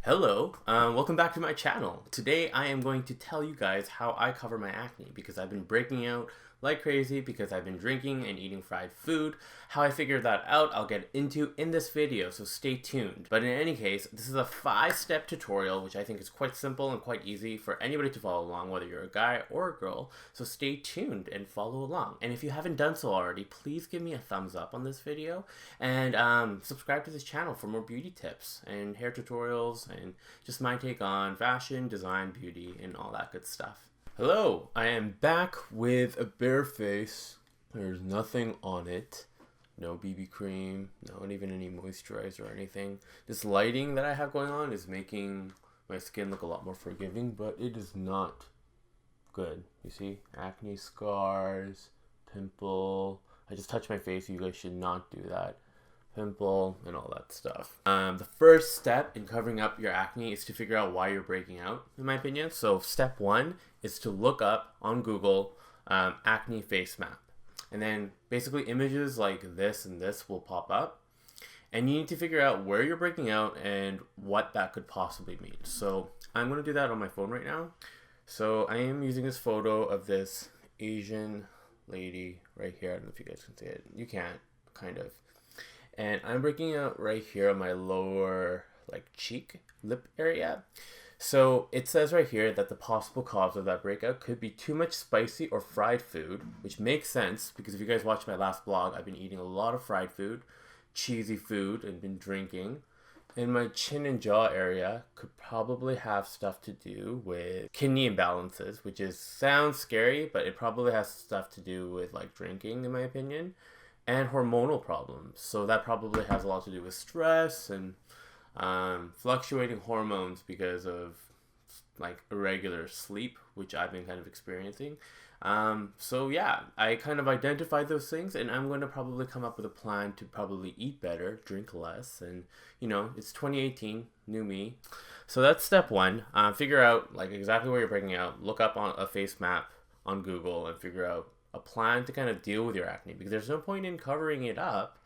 Hello, welcome back to my channel. Today I am going to tell you guys how I cover my acne because I've been breaking out like crazy because I've been drinking and eating fried food. How I figured that out I'll get into in this video, so stay tuned. But in any case, this is a 5-step tutorial which I think is quite simple and quite easy for anybody to follow along, whether you're a guy or a girl. So stay tuned and follow along. And if you haven't done so already, please give me a thumbs up on this video and subscribe to this channel for more beauty tips and hair tutorials and just my take on fashion, design, beauty, and all that good stuff. Hello, I am back with a bare face. There's nothing on it. No BB cream, not even any moisturizer or anything. This lighting that I have going on is making my skin look a lot more forgiving, but it is not good. You see? Acne scars, pimple. I just touched my face. You guys should not do that. Pimple and all that stuff. The first step in covering up your acne is to figure out why you're breaking out, in my opinion. So step 1 is to look up on Google acne face map, and then basically images like this and this will pop up, and you need to figure out where you're breaking out and what that could possibly mean. So I'm going to do that on my phone right now. So I am using this photo of this Asian lady right here. I don't know if you guys can see it. You can't, kind of. And I'm breaking out right here on my lower cheek, lip area. So it says right here that the possible cause of that breakout could be too much spicy or fried food, which makes sense because if you guys watched my last vlog, I've been eating a lot of fried food, cheesy food, and been drinking. And my chin and jaw area could probably have stuff to do with kidney imbalances, which sounds scary, but it probably has stuff to do with drinking, in my opinion. And hormonal problems. So that probably has a lot to do with stress and fluctuating hormones because of irregular sleep, which I've been kind of experiencing. So yeah, I kind of identified those things, and I'm going to probably come up with a plan to probably eat better, drink less, and it's 2018, new me. So that's step 1. Figure out exactly where you're breaking out. Look up on a face map on Google and figure out a plan to kind of deal with your acne, because there's no point in covering it up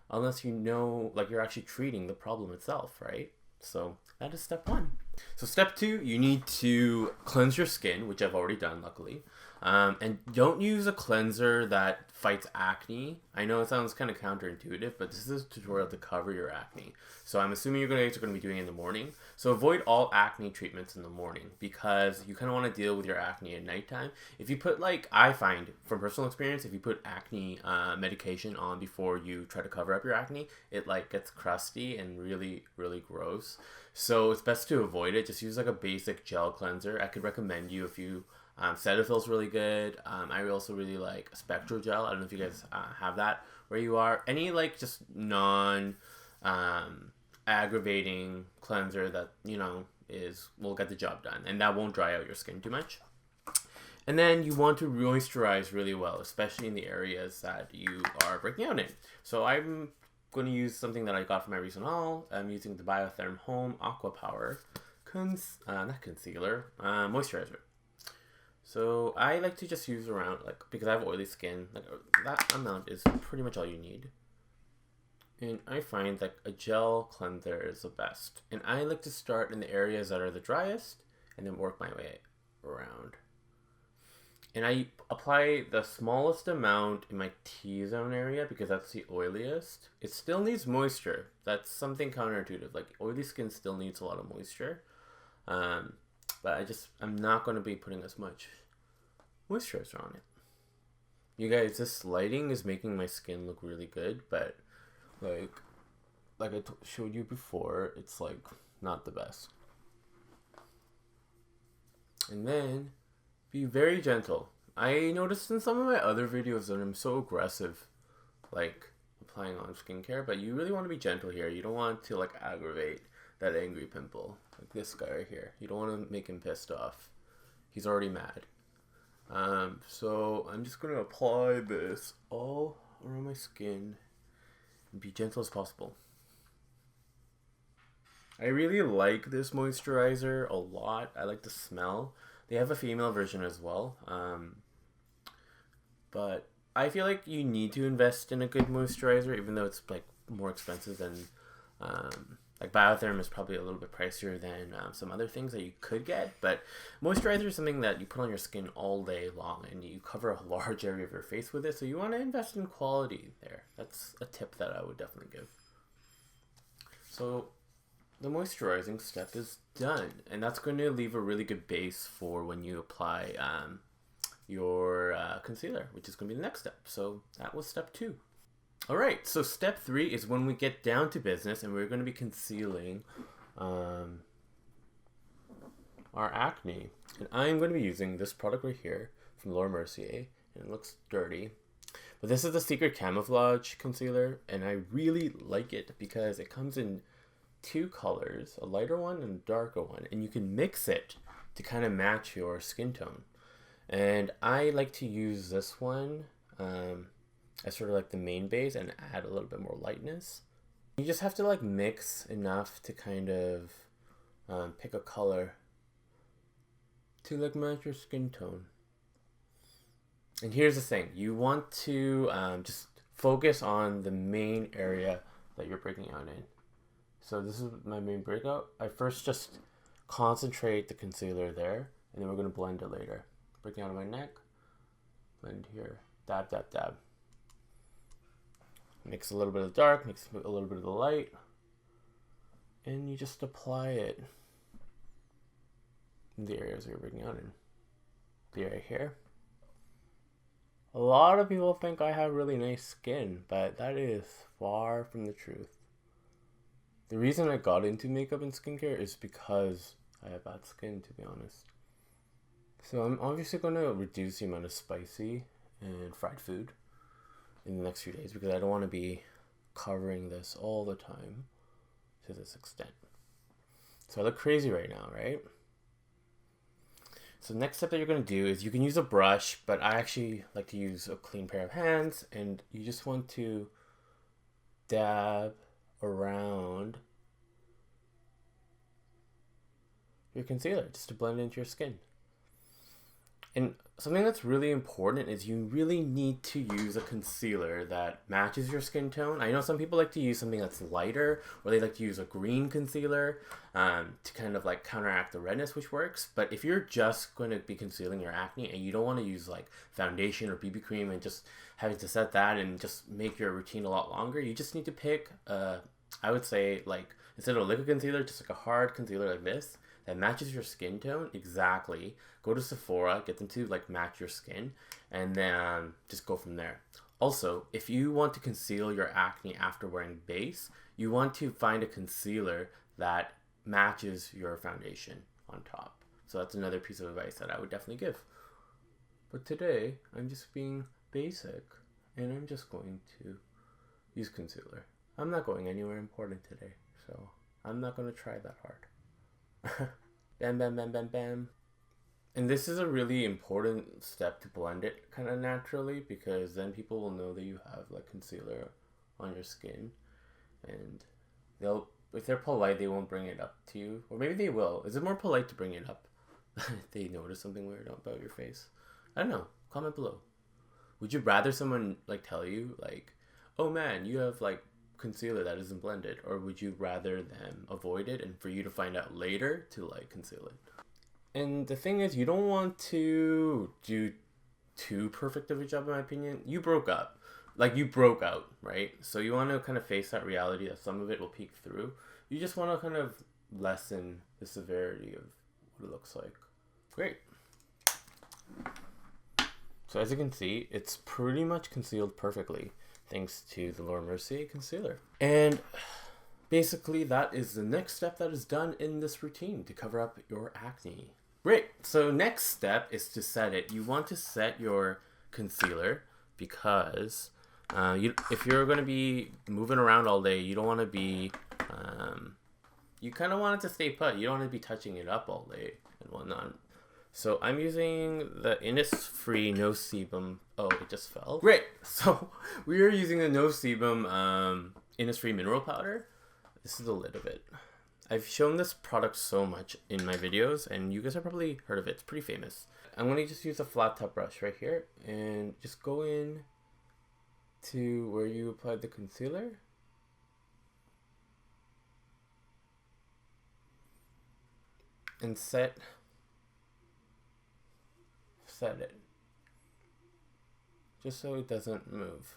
unless you know you're actually treating the problem itself, right? So that is step 1. So step 2, you need to cleanse your skin, which I've already done, luckily. And don't use a cleanser that fights acne. I know it sounds kind of counterintuitive, but this is a tutorial to cover your acne. So I'm assuming you're going to be doing it in the morning. So avoid all acne treatments in the morning because you kind of want to deal with your acne at nighttime. If you put I find from personal experience, if you put acne medication on before you try to cover up your acne, it gets crusty and really, really gross. So it's best to avoid it. Just use a basic gel cleanser. I could recommend you a few. Cetaphil's really good. I also really like Spectro Gel. I don't know if you guys have that where you are. Any just non aggravating cleanser that will get the job done, and that won't dry out your skin too much. And then you want to moisturize really well, especially in the areas that you are breaking out in. So I'm going to use something that I got from my recent haul. I'm using the Biotherm Homme Aquapower not concealer, moisturizer. So I like to just use around, because I have oily skin, that amount is pretty much all you need. And I find a gel cleanser is the best. And I like to start in the areas that are the driest and then work my way around. And I apply the smallest amount in my T-zone area because that's the oiliest. It still needs moisture. That's something counterintuitive. Oily skin still needs a lot of moisture. But I'm not going to be putting as much moisturizer on it. You guys, this lighting is making my skin look really good, but like I showed you before, it's not the best. And then be very gentle. I noticed in some of my other videos that I'm so aggressive applying on skincare, but you really want to be gentle here. You don't want to aggravate that angry pimple, this guy right here. You don't want to make him pissed off. He's already mad. So I'm just going to apply this all around my skin and be gentle as possible. I really like this moisturizer a lot. I like the smell. They have a female version as well. But I feel you need to invest in a good moisturizer, even though it's more expensive than Like Biotherm is probably a little bit pricier than some other things that you could get, but moisturizer is something that you put on your skin all day long and you cover a large area of your face with it, so you want to invest in quality there. That's a tip that I would definitely give. So the moisturizing step is done, and that's going to leave a really good base for when you apply your concealer, which is going to be the next step. So that was step 2. Alright, so step 3 is when we get down to business and we're going to be concealing our acne. And I'm going to be using this product right here from Mercier, and it looks dirty. But this is the Secret Camouflage Concealer, and I really like it because it comes in 2 colors, a lighter one and a darker one, and you can mix it to kind of match your skin tone. And I like to use this one as sort of like the main base and add a little bit more lightness. You just have to like mix enough to kind of pick a color to like match your skin tone. And here's the thing, you want to just focus on the main area that you're breaking out in. So this is my main breakout. I first just concentrate the concealer there, and then we're going to blend it later. Breaking out of my neck, blend here, dab, dab, dab. Mix a little bit of the dark, mix a little bit of the light, and you just apply it in the areas you're breaking out in. The area here. A lot of people think I have really nice skin, but that is far from the truth. The reason I got into makeup and skincare is because I have bad skin, to be honest. So I'm obviously going to reduce the amount of spicy and fried food in the next few days because I don't want to be covering this all the time to this extent. So I look crazy right now, right? So the next step that you're going to do is you can use a brush, but I actually like to use a clean pair of hands, and you just want to dab around your concealer just to blend into your skin. And something that's really important is you really need to use a concealer that matches your skin tone. I know some people like to use something that's lighter, or they like to use a green concealer to kind of like counteract the redness, which works. But if you're just going to be concealing your acne and you don't want to use like foundation or BB cream and just having to set that and just make your routine a lot longer, you just need to pick, I would say, like instead of a liquid concealer, just like a hard concealer like this that matches your skin tone exactly. Go to Sephora, get them to like match your skin, and then just go from there. Also, if you want to conceal your acne after wearing base, you want to find a concealer that matches your foundation on top. So that's another piece of advice that I would definitely give. But today, I'm just being basic, and I'm just going to use concealer. I'm not going anywhere important today, so I'm not going to try that hard. Bam, bam, bam, bam, bam. And this is a really important step to blend it kind of naturally, because then people will know that you have like concealer on your skin, and if they're polite, they won't bring it up to you, or maybe they will. Is it more polite to bring it up if they notice something weird about your face? I don't know. Comment below. Would you rather someone like tell you like, oh man, you have like concealer that isn't blended, or would you rather them avoid it and for you to find out later to like conceal it? And the thing is, you don't want to do too perfect of a job, in my opinion. You broke up. Like, you broke out, right? So you want to kind of face that reality that some of it will peek through. You just want to kind of lessen the severity of what it looks like. Great. So as you can see, it's pretty much concealed perfectly thanks to the Mercier concealer. And basically that is the next step that is done in this routine to cover up your acne. Great. So next step is to set it. You want to set your concealer because if you're going to be moving around all day, you don't want to be, you kind of want it to stay put. You don't want to be touching it up all day and whatnot. So I'm using the Innisfree No Sebum. Oh, it just fell. Great. So we are using the No Sebum Innisfree Mineral Powder. This is the lid of it. I've shown this product so much in my videos, and you guys have probably heard of it. It's pretty famous. I'm going to just use a flat top brush right here and just go in to where you applied the concealer. and set it just so it doesn't move.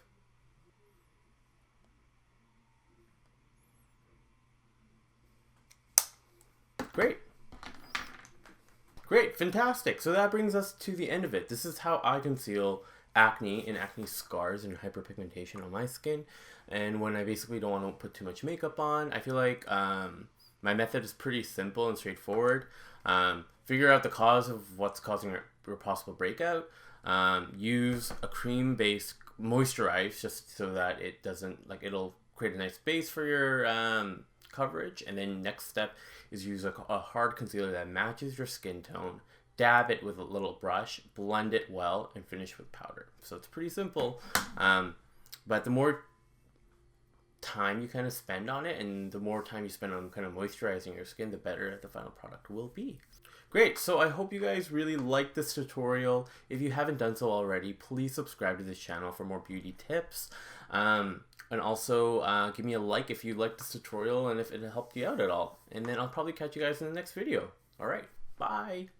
Great, fantastic. So that brings us to the end of it. This is how I conceal acne and acne scars and hyperpigmentation on my skin. And when I basically don't want to put too much makeup on, I feel like my method is pretty simple and straightforward. Figure out the cause of what's causing your possible breakout. Use a cream-based moisturize just so that it doesn't, like, it'll create a nice base for your coverage. And then next step is use a hard concealer that matches your skin tone. Dab it with a little brush, blend it well, and finish with powder. So it's pretty simple. But the more time you kind of spend on it, and the more time you spend on kind of moisturizing your skin, the better the final product will be. Great, so I hope you guys really liked this tutorial. If you haven't done so already, please subscribe to this channel for more beauty tips. And also give me a like if you liked this tutorial and if it helped you out at all. And then I'll probably catch you guys in the next video. Alright, bye!